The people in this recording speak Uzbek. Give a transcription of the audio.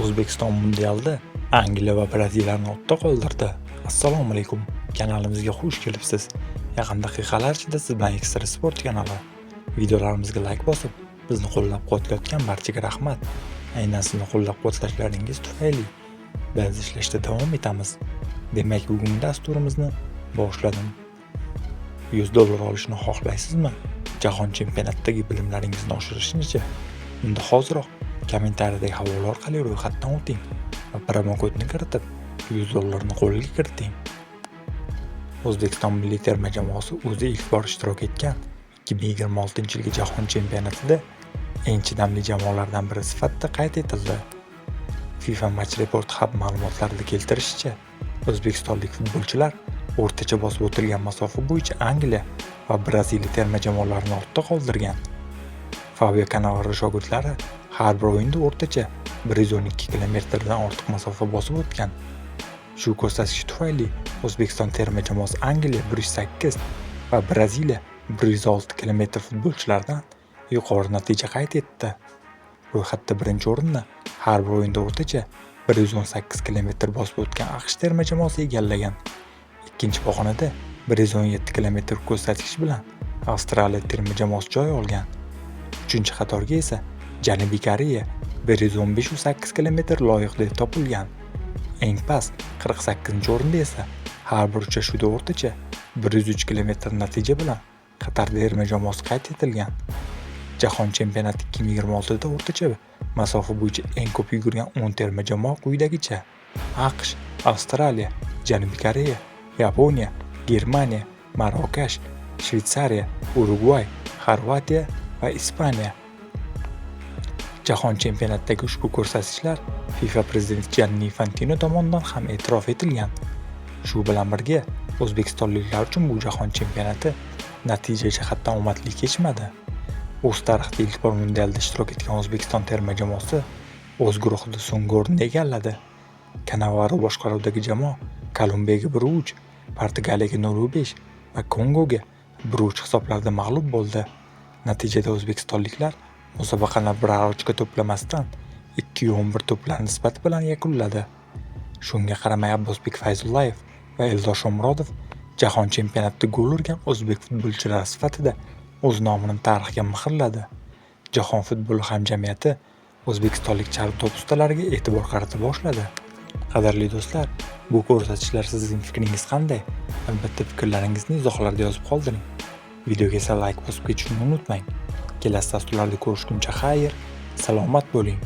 O'zbekiston mundialda Angliya va Braziliyani ortda qoldirdi. Assalomu alaykum. Kanalimizga xush kelibsiz. Yaqin daqiqalar ichida siz bilan Ekstra Sport kanali. Videolarimizga like bosib, bizni qo'llab-quvvatlayotgan barchaga rahmat. Aynan sizni qo'llab-quvvatlashlaringiz tufayli biz ishlashda davom etamiz. Demak, bugungi dasturimizni boshladim. $100 olishni xohlaysizmi? Jahon chempionatidagi bilimlaringizni oshirishnicha, unda hoziroq kommentariyadagi havola orqali ro'yxatdan o'ting va promo kodni kiritib $100 ni qo'lga kiriting. O'zbekiston milliy terma jamoasi o'zi ilk bor ishtirok etgan 2026-yilgi jahon chempionatida eng chidamli jamoalardan biri sifatida qayd etildi. FIFA Match Report Hub ma'lumotlarida keltirishicha, o'zbekistonlik futbolchilar o'rtacha bosib o'tilgan masofa bo'yicha Angliya va Braziliya terma jamoalarini ortda qoldirgan. Fabio Cannavaro shogirdlari har bir o'yinda o'rtacha 112 kilometrdan ortiq masofa bosib o'tgan. Shu ko'rsatkich tufayli O'zbekiston terma jamoasi Angliya 108 va Braziliya 106 kilometr futbolchilardan yuqori natija qayd etdi. Ro'yxatda birinchi o'rinni har bir o'yinda o'rtacha 118 kilometr bosib o'tgan AQSh terma jamoasi egallagan. Ikkinchi pog'onada 117 kilometr ko'rsatkich bilan Avstraliya terma jamoasi joy olgan. Uchinchi qatorga esa Janubiy Koreya 115-8 kilometr loyiq deb topilgan. Eng past 48-o'rinda esa har bir uchrashuvda o'rtacha 103 kilometr natija bilan Qatar terma jamoasi qayd etilgan. Jahon chempionati 2026da o'rtacha masofa bo'yicha eng ko'p yugurgan 10 terma jamoa quyidagicha: AQSh, Avstraliya, Janubiy Koreya, Yaponiya, Germaniya, Marokash, Shveysariya, Urugvay, Xorvatiya va Ispaniya. Jahon chempionatidagi ushbu ko'rsatkichlar FIFA prezidenti Gianni Infantino tomonidan ham e'tirof etilgan. Shu bilan birga, o'zbekistonliklar uchun bu jahon chempionati natija jihatdan omadli kechmadi. O'z tarixida ilk bor mundialda ishtirok etgan O'zbekiston terma jamoasi o'z guruhida so'nggi o'rinni egalladi. Cannavaro boshqaruvidagi jamoa Kolumbiyaga 1-3, Portugaliyaga 0-5 va Kongoga 1-3 hisoblarda mag'lub bo'ldi. Natijada o'zbekistonliklar musobaqani biror ochko to'plamasdan 2-11 to'plar nisbati bilan yakunladi. Shunga qaramay Abbosbek Fayzullayev va Eldor Shomurodov jahon chempionatida gol urgan o'zbek futbolchilari sifatida o'z nomini tarixga muhrladi. Jahon futboli hamjamiyati o'zbekistonlik charm to'p ustalariga e'tibor qarata boshladi. Qadrli do'stlar, bu ko'rsatkichlar sizning fikringiz qanday? Albatta fikrlaringizni izohlarda yozib qoldiring. Videoga esa like bosib ketishni unutmang. Kelasi dasturlarda ko'rishguncha xayr, salomat bo'ling.